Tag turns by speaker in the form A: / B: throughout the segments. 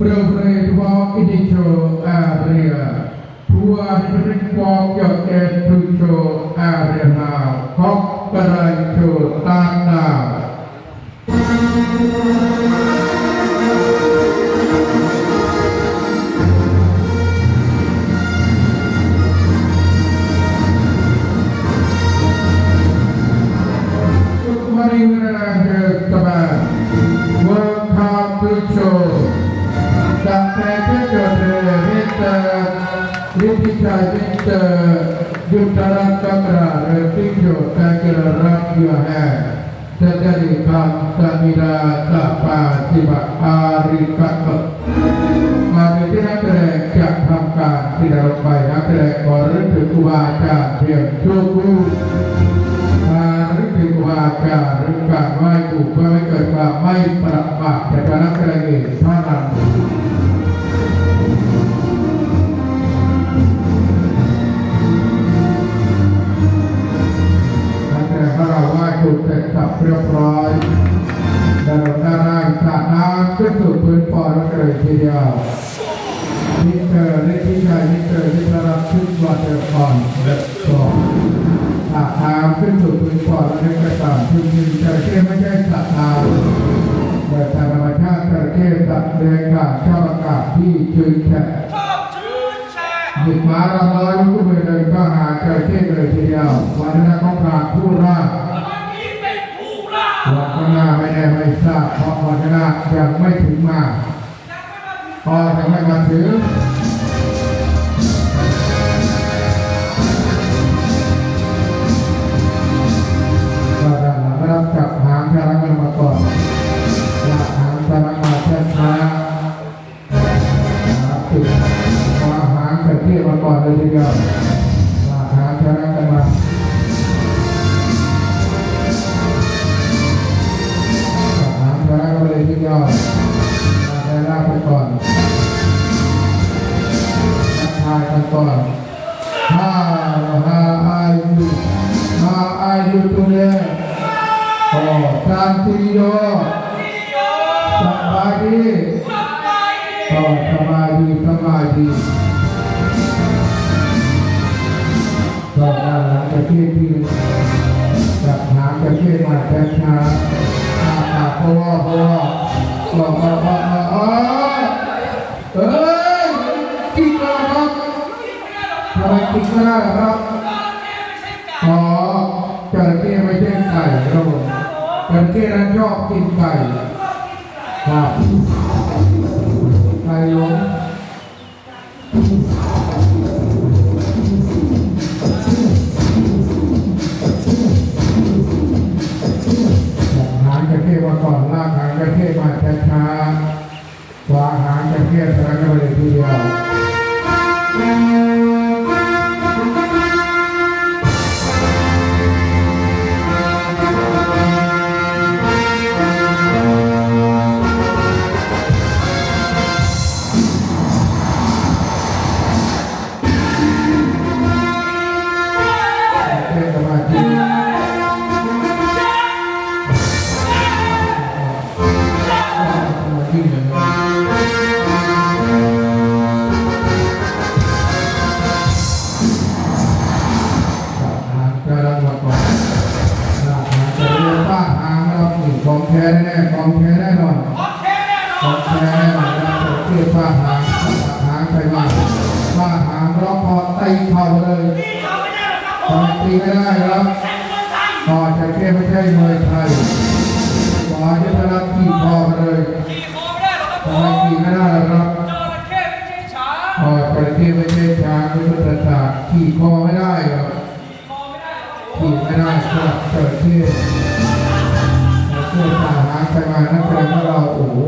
A: Prevail indico area. Tuan berikuak jaket tujo area. Kok keraico tanda. Mari meneraja teman. Welcome to show. Sampai ke kita Ripika kita Juttaran Kamera Retijo Kakira Radio Hai Terjadi Kamsamira Tapa Sibak Hari Kakak Mari kita kerek Thamkan tidak lupa kerek Orang berkubaca Yang cukup Hari berkubaca Rekat Waiku Kami kerja Mai Pramak Dalam kerja Tanamจุดเสร็จสับเรียบร้อยดาวนาราสาน้ำขึ้นสู่พื้นปอดเลยทีเดียวมิเตอร์ฤทธิชัยมิเตอร์ที่ระดับขึ้นวัดเดือดก่อนสองสาน้ำขึ้นสู่พื้นปอดและกระต่ายพึ่งจระเข้ไม่ใช่สัตว์น้ำแต่ธรรมชาติจระเข้สัตว์เลี้ยงการชอบอากาศที่ชื้นแฉะหยิบม้าละร้อยลูกมือเลยก็หาจระเข้เลยทีเดียววันนั้นของพระผู้ร่าวันข้างหน้าไม่แน่ไม่ทราบเพราะวันข้างหน้ายังไม่ถึงมาพอจะไม่มาถึงก็ด้านหลังรับจับหางพลังงานมาก่อนจับหางพลังงานช้าๆติดวางหางกระเทียมมาก่อนเลยทีเดียววางหางพลังงานมาแล้วก็เลยที่ย่อได้ลากไปก่อนทายกันก่อนห้าอายุตัวเนี้ยโอ้สามสี่โยสบายดีโอ้สบายดีก็ได้หลังจากที่จับหางจะเชื่อมาช้าเพราะว่ากินแล้วครับทำไมกินไม่ได้ครับอ๋อจระเข้ไม่ใช่ไก่ครับผมจระเข้นั้นชอบกินไก่ครับไก่ล้มจะเที่ยวมาก่อนลากหางจะเที่ยวมาช้าๆวางหางจะเที่ยวสลับกันไปเลยทีเดียวของแท้แน่นอนของแท้แน่นอนเราเชื่อผ้าหางไปมาผ้าหางร้องคอตีเข่าเลยตีไม่ได้ครับพอจะแค่ไม่ใช่มวยไทยพอจะพลังขี่คอเลยพอขี่ไม่ได้ครับพอจะแค่ไม่ใช่ช้างไม่ใช่ประสาทขี่คอไม่ได้ครับขี่ไม่ได้ครับเกิดที่เพื่อสาหางไปมานักแสดงของเราโอ้โห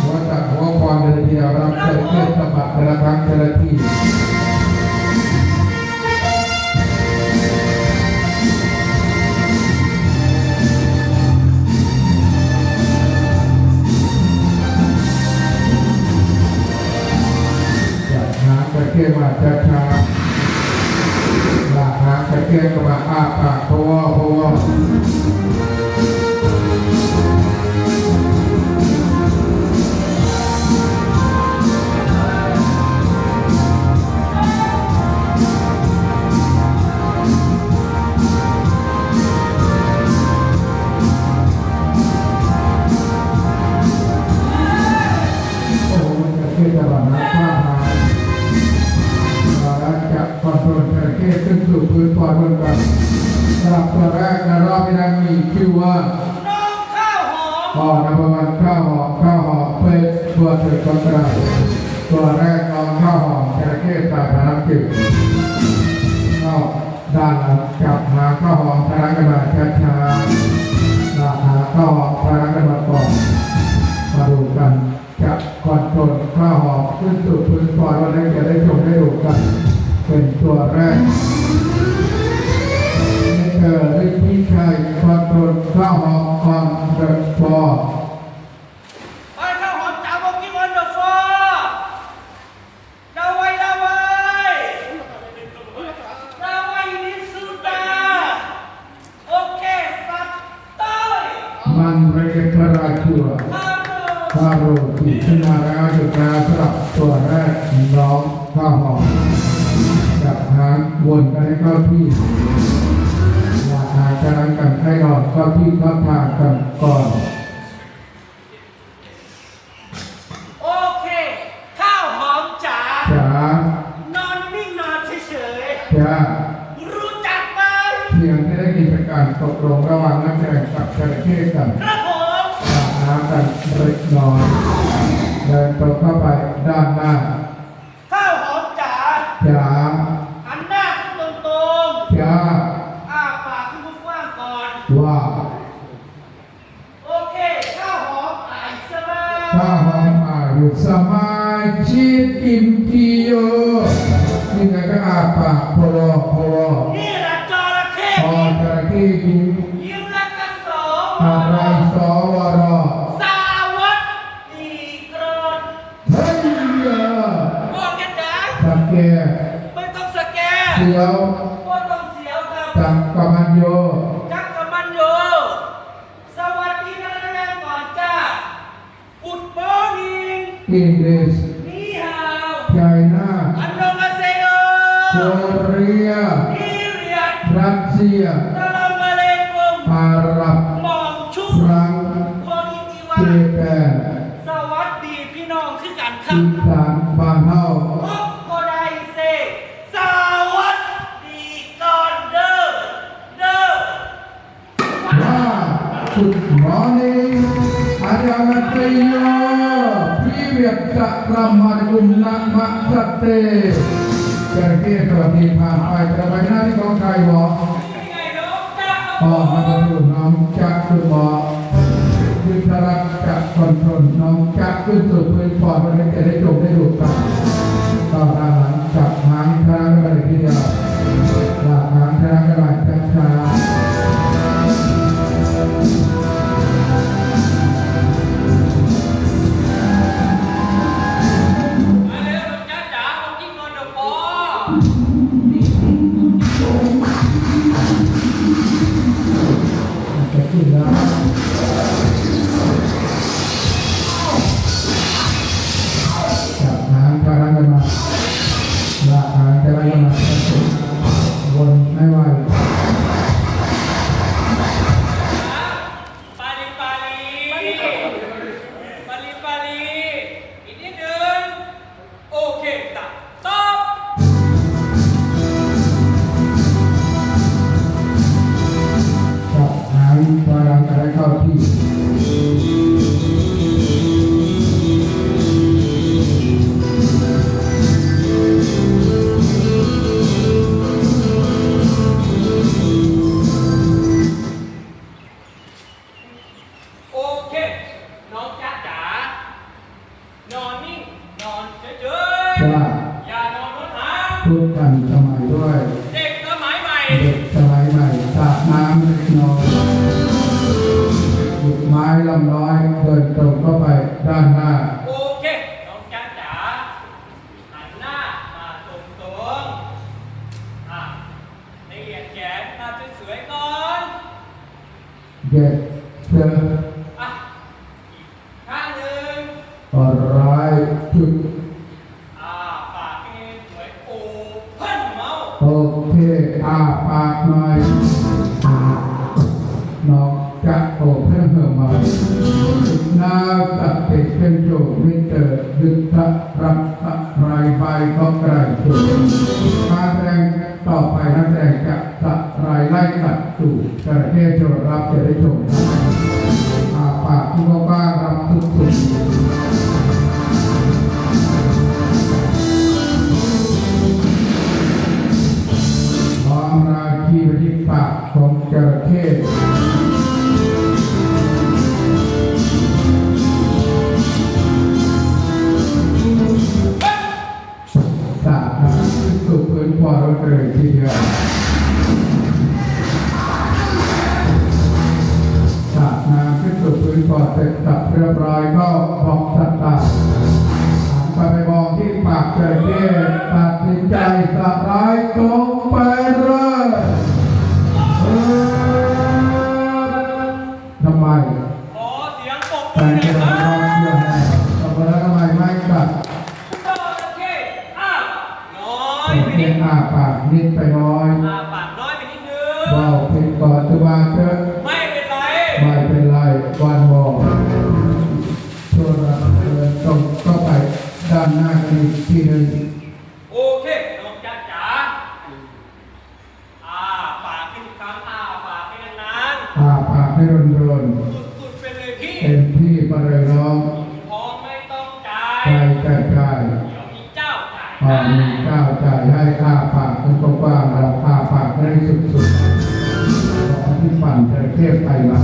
A: หัวตัดหัวควันเลยทีเดียวรับเกิดสะบัดแต่ละครั้งแต่ละทีจับหางกระเทียมมาช้าๆหลักหางกระเทียมมาอ้าปากเพราะว่า จังหวะนั้นท่าทางเราจะคอนโทรลจระเข้ขึ้นสู่พื้นปล่อยบนกันสำหรับตัวแรกในรอบนี้มีชื่อว่า
B: น้องข้าวหอม
A: นับวันข้าวหอมเป็นตัวถือกระไรตัวแรกน้องข้าวหอมจระเข้ตายพลังจิตเข้าด้านหลังจับหาข้าวหอมพลังกันมาช้าๆหาข้าวหอมพลังกันมาก่อนมาดูกันจะคอนโทรลข้าวหอมขึ้นสู่พื้นปล่อยวันนี้จะได้ชมได้ดูกันเป็นตัวแรกฤทธิชัยคอนโทรลข้าวหอมคอนเดอะฟอร์
B: ไอ้ข้าวหอมจ่าบอกกินวันเดอะฟอร์ดาวไว้นิสุดาโอเคสัตว์ต้อย
A: มันเรียกราชัวฟาโรห์ที่ขึ้นมาแล้วจุดนาสำหรับตัวแรกน้องข้าวหอมจับหางวนกันให้เข้าที่หาจะรังกันให้นอนเข้าที่เข้าทางกันก่อน
B: โอเคข้าวหอมจ๋านอนนิ่งนอนเฉยๆรู้จักไหม
A: เพียงที่ได้กิจการตกลงระหว่างนักแสดงกับจระเข้กัน
B: ครับผม
A: หากันเล็กน้อยเดินตรงเข้าไปด้านหน้า
B: ข้าวหอมจ๋าหันหน้าขึ้นตรงๆอ้าปากขึ้นกว้างก่อน
A: ว่า
B: โอเคข้าวหอมอ่านสบาย
A: ข้าวหอมอ่านสบายชิดกินกิโยนี่ไงก็อ้าปากพล
B: นี่แหละจระเข้
A: จระเข้
B: ยิ้มแล้วก็สอ
A: อะไรสวร
B: สาวัตดีกรด
A: เฮ้ย
B: บอกกันนะ
A: สแก
B: ไม่ต้องสแก
A: เสียว
B: ไม่ต้องเสียวครับ
A: จักกะมันโย
B: สวัสดีนะแรงก่อนจ้าGood morning
A: English
B: นี่ฮาว
A: China
B: อันนองอาเซโย
A: Korea
B: อิเลียด
A: รัสเซีย
B: สลามอะลัยกุม
A: อาหรับ
B: มองชุ
A: ฟรัง
B: คอนิจิวะ
A: เจแปน
B: สวัสดีพี่น้องคือกันครับ
A: อีสานบ้านเฮา
B: พบก็ได้เซสวัสดีก่อนเด้อ
A: Good morning Annyeonghaseyo Привет Assalamualaikum Namaste จระเข้ตัวที่ผ่านไปจะไปหน้าที่ของใครบอกมาดูน้องจักรคุณบอกวิทรักจักรคอนโทรลน้องจักรขึ้นสู่พื้นปอดมันจะได้จบได้ดูกันต่อด้านหลังจับหางทางกันไปทีเดียวหลักหางทางกันไปช้าขึ้นแล้วจับหางกระลังกันมาลากหางกระลังกันมาวนไม่ไหว
B: ปาลีอีกนิดนึงโอเคตัดตบ
A: หางกระลังกันได้เข้าที่
B: โอเคน้องจ๊ะจ๋านอนนิ่งนอนเฉยๆอย่านอนบนหาง
A: พูดกันสมัยด้วย
B: เด็กสมัยใหม่
A: สาดน้ำเล็กน้อยหยุดไม้ลำน้อยเดินตรงเข้าไปด้านหน้า
B: โอเคน้องจ๊ะจ๋าหันหน้ามาตรงละเอียดแขนมาสวยๆก่อน
A: เด็กเดิน
B: ข้างหนึ่ง
A: ร้อยจุด
B: ปากให้สวยโอ้เพิ่นเมา
A: โอเคปากหน่อยน้องจะโอเพิ่มมาหน้าตัดติดเป็นโจวิ เกิดยุทธรับไรใบก็ไกลสุดมาแรงต่อไปนักแสดงจะไรไล่กัดสู่จระเข้โจรรับจะได้ชมอาปากที่กว้างรับทุกสุดพร้อมราคีไปที่ปากของจระเข้สาดน้ำขึ้นสู่พื้นพอรถเลยทีเดียวสาดน้ำขึ้นสู่พื้นพอเสร็จสับเรียบร้อยก็บอกสัตว์หันไปมองที่ปากจระเข้ตัดสินใจสไลด์ตรงไปเลยทำไม
B: ขอเสียงปรบ
A: แต่
B: มือหน่
A: จะ
B: อยค
A: ร้
B: รั
A: อบ งเรื่องแน่ทำไมแล้วทำไมไม่กัด
B: จระเข้น้อย
A: โอ
B: ไป
A: เค
B: นิด
A: ปากนิดไปน้อย
B: ปากน้อยไปนิดนึง
A: ว้าวผิดก่อนตัวมาเถอะ
B: ไม่เป็นไร
A: ไม่เป็นไรวันบอกช่วงเราต้องก็ไปด้านหน้ากันอีกทีหนึ่ง
B: โอเคน้องจ๊ะจ๋าปากขึ้นอีกครั้งปากให้นาน
A: ปากให้รน
B: ๆสุดๆไปเลยพี่
A: เต็มที่มาเลยน้อง
B: พอไม่ต้องจ่าย
A: ใจใจใจ
B: เดี๋ยวมีเจ้าจ่าย
A: มีก้าวใจให้ปากเป็นกว้างๆเราปากได้สุดๆขอที่ปั่นจระเข้ไปมา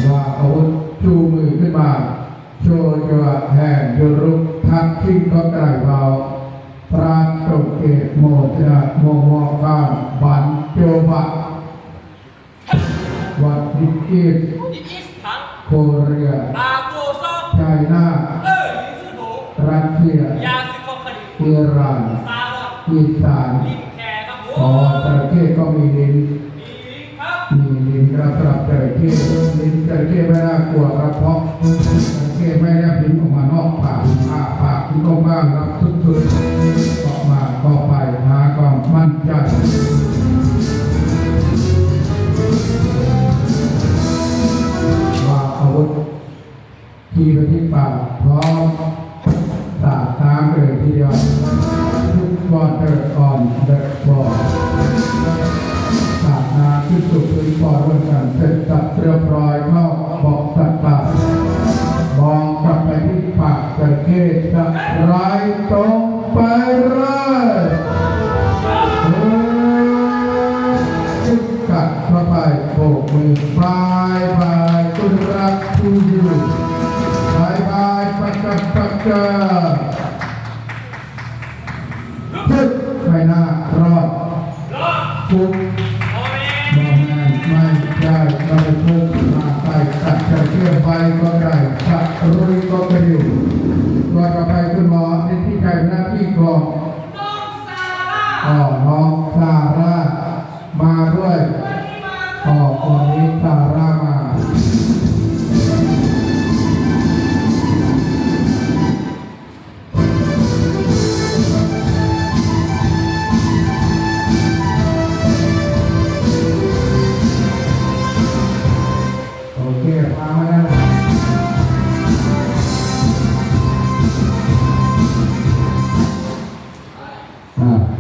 A: ว่าอาวุธชูมือขึ้นมาโชว์จังหวะแห่งยุรุกทักทิ้งก็ไกลเบาพระโตเกตโมชนะโมโมก้าบันโจบะวัดดิกิส
B: ดิอิสทั้ง
A: โคเรีย
B: โกซอก
A: ไชน่า
B: ลิซโด
A: รัสเซีย
B: ยาซิคอคดี
A: อิหร่าน
B: ซาลอน
A: อีสาน
B: ลินแคร์ครับผ
A: อ๋อ
B: ม
A: จระเข้ก็มีลิ้น
B: ดีครับ
A: มีลิ้นครับสำหรับจระเข้ลิ้นจระเข้ไม่น่ากลัวครับเพราะจระเข้ไม่ได้ลิ้นออกมานอกปากปากคุณก็บ้างครับสุดๆออกมาก็ไปหาความมั่นใจว่าอาวุธทีไปที่ปากพร้อมสาดน้ำเลยทีเดียวทุกบอลเดินก่อนเดินบอลสาดน้ำที่สุดพื้นบอลร่วมกันเสร็จสับเรียบร้อยเข้าบอกสัตว์ป่ามองกลับไปที่ปากจระเข้จะไรตรงไปเลยจุดกัดเข้าไปโบกมือบายบายคุณรักคุณอยู่บายบายปักกัดปักกัดจุดไม่น่ารอด
B: รอด
A: ทุก
B: โอเม
A: มองงานไม่ได้เราทุกมาไปตัดจะเชื่อไปก็ได้ตัดรุยก็กระดิ่งตัวต่อไปคุณหมอในที่ใจหน้าที่กอง
B: น้องซาร่า
A: น้องซาร่ามาด้วย
B: วันนี้มา
A: วันนี้ซาร่ามาโอเคพามาแล้ว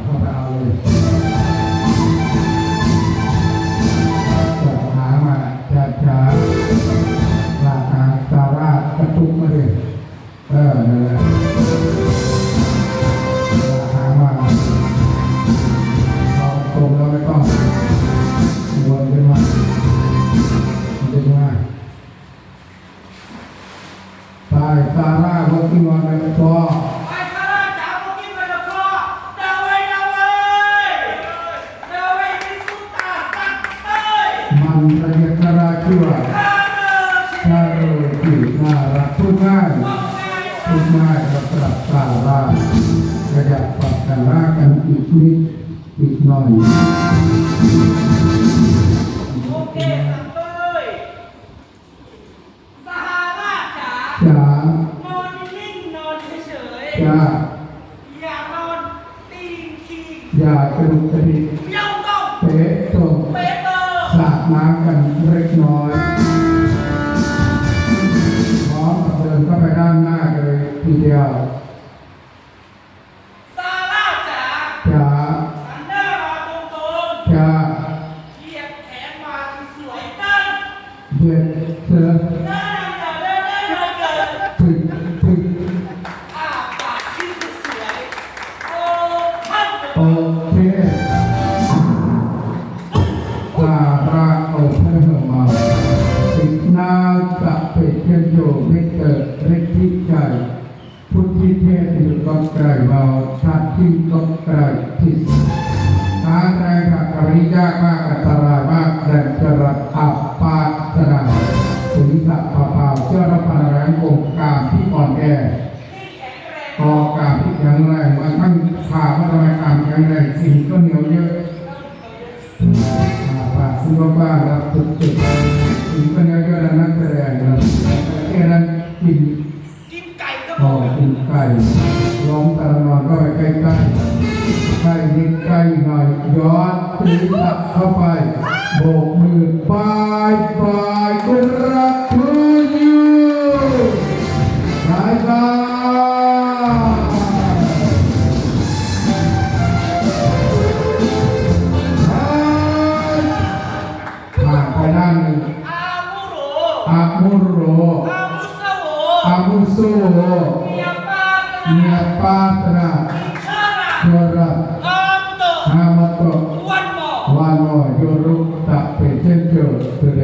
A: เข้าไปเอาเลยจัดหามาจัดหาลากหาซาร่ากระตุกมาเลยนั่นแหละลากหามาเอาตรงแล้วไม่ต้องวนขึ้นมาดึงมาตายซาร่าก็ขึ้นมาในตัว
B: ไปซาร่าจ๋าพวกกินไปแล้วก็ดาวไว้ดาวไว้ดาวไว้ที่สุดตาสักเอ้ย
A: มันระเบียดราชั่ว
B: ข้าเดิน
A: ถ้าเราจีบน่ารักพูดง่ายพูดง่ายกับปรับซาร่าขยับปรับกันร่างกันอีกนิดอีกหน่อย
B: โอเคสังเอ้ยซาร่าจ๋า
A: จ๋าน
B: อนนิ่งๆนอนเฉย
A: จ้า
B: ๆ
A: กระดุกกระดิก
B: เยี่ยมต้อง
A: เป๊ะตรง
B: เปเตอร์
A: สาดน้ำกันเล็กน้อยพร้อมกับเดินเข้าไปด้านหน้าเลยทีเดียว
B: ซาร่าจ๋า
A: จ๋า
B: หันหน้ามาตรง
A: จ๋า
B: ๆเหยียบแขนมาสวยๆตั้ง
A: เย็นเสือ
B: หน้าจ๋าเดินเดิน
A: ถึงถึง
B: อ้าปากที่สวยๆโอ้ท่าน
A: โอเคตาราโอเพอร์มาสินาตะเปเจนโยมิเตอร์เรกิใจพุทธิเทศอยู่ก็ไกลเบาชาติก็ไกลที่การแรงขัดอริยากมากอันตรายมากแรงจรัสอับปาสนาถึงสัพพะเผาเชื่อรับพลังแรงองค์การที่อ่อนแอ
B: ที่แข็งแรง
A: ออกการที่แข็งแรงมันทั้งผ่ามาทำไมการแข็งแรงสิ่งก็เหนียวเยอะปากคุณบ้ารับสุดๆสิ่งก็เหนียวเยอะแล้วนักแสดงนะแค่นั้นกิน
B: กินไก่ก็
A: พ
B: พ
A: อ
B: อ
A: กินไก่ล้มตะนอนก็ไปใกล้ใกล้ใกล้นิดใกล้หน่อยย้อนตีตักเข้าไปโบกมือบายบายกุรักทูยูบายบายผ่านไปด้านหนึ่ง
B: อามูโร
A: อามุโร
B: อามุสโว
A: อามุโซ
B: เมียปาส
A: เนียปาตนา
B: ชารา
A: โยระ
B: อามุโต
A: ฮามะโต
B: วันหมอ
A: วานอโยรุตะเปเจนเจอทะเล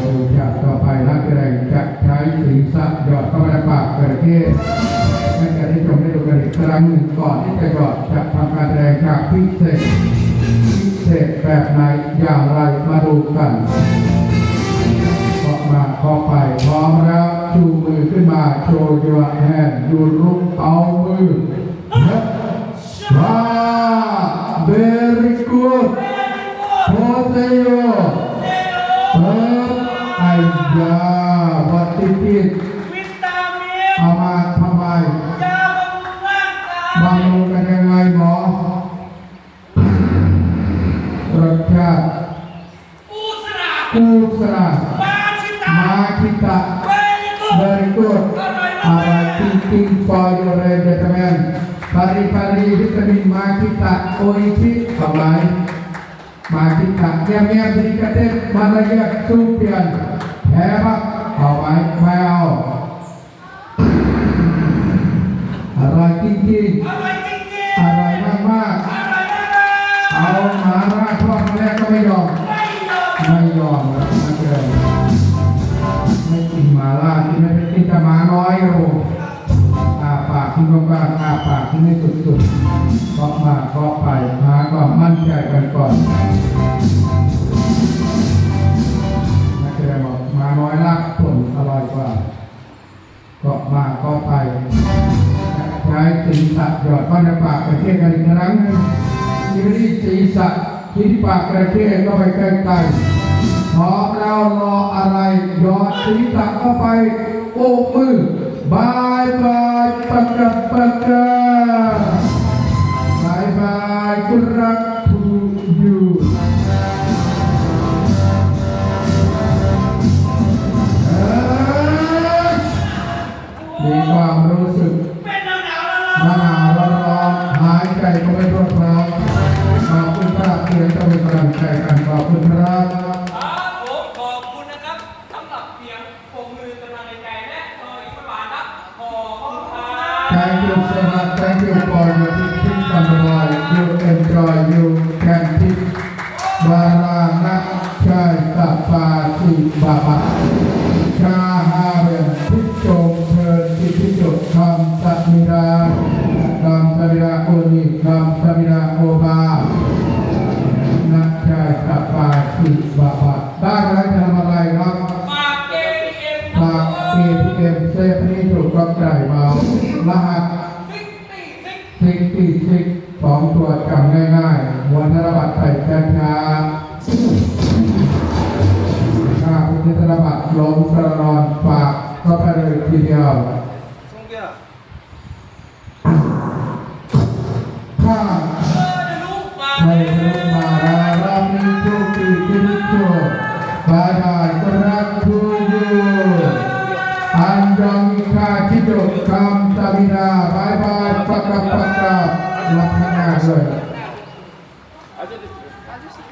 A: ดูจากต่อไปนักแสดงจะใช้ศีรษะหยอดเข้าไปในปากกระเทศให้แกได้ชมได้ดูกันอีกครั้งหนึ่งก่อนที่จะหยอดจะทำการแสดงฉากพิเศษแบบไหนอย่างไรมาดูกันออกมาเข้าไปพร้อมแล้วชูมือขึ้นมาโชว์ยัวแฮนด์ยูรุเอามือว้า very good โพเซโยไอ้ยาวัตถิกิจ
B: วิตามิน
A: เอามาทำไม
B: ยาบำรุงร่างกาย
A: บำรุงกันยังไงหมอรสชาติ
B: ปูสระ
A: กูสระ
B: ปาชิตา
A: มาคิตะ
B: เวลิโก
A: very good อะไรจริงๆ for your entertainment ปาริวิตามินมาคิตะโออิชิทำไมมาคิตะเงียบๆดีกระเด็นมาละเอียดสู้เปลี่ยนแพ้ปะเอาไหมไม่เอาอะไรจริง
B: อร่อยจริง
A: ๆอะไรมาก
B: ๆอร่อยมาก
A: ๆเอาหมาราทอดมาแรกก็ไม่ยอม
B: ไม่ยอม
A: ไม่ยอมแล้วนะเกินไม่กินหมาล่าที่ไม่เป็นกินแต่หมาน้อยโอ้อาปากที่กว้างๆอาปากที่ไม่สุดๆเคาะมาเคาะไปหาความมั่นใจกันก่อนนักแสดงบอกหมาน้อยลากผลอร่อยกว่าเคาะมาเคาะไปใช้ศีรษะหยอดเข้าในปากกระเทียกันอีกครั้งหนึ่งที่ศีรษะที่ปากกระเทียก็ไปใกล้ๆพร้อมแล้วรออะไรหยอดศีรษะเข้าไปโอ้มือบายบายปะกะปะกะบายบายกุรักทูยูมีความรู้สึก
B: เป็นหนาวๆแล้ว
A: หนาวร้อนหายใจก็ไม่ทั่วท้องขอบคุณครับเพียงจะเป็นกำลังใจกันขอบคุณครับ
B: ครับผมขอบคุณนะครับสำหรับเพียงปรบมือกำลังใจและรออีกประมาณครับขอบคุณครับ
A: Thank you so much. Thank you for your tips and advice. You enjoy. You can teach. บารานะชัยตะปาสิบาบะชาฮาเวนพิจงเทินทิพิจกคำสัมิดาคำสัมิดาโอนิคำสัมิดาโอบานะชัยตะปาสิบาบะได้แล้วจะทำอะไรครับ
B: ฝาก ATM
A: ฝาก ATM เซฟนี้ถูกต้องจ่ายมารหัสซิกสองตัวจำง่ายๆวันธนบัตรใส่ช้าๆค่าพุทธธนบัตรลงกระรอนฝากก็ไปเลยทีเดียวค่า ให้สนุกมารารามิโชติกิริโชบายบายกรักทูยูอันยองอิคาชิโดคำตามินาบายบายปะกะปะกะลักษณะเลย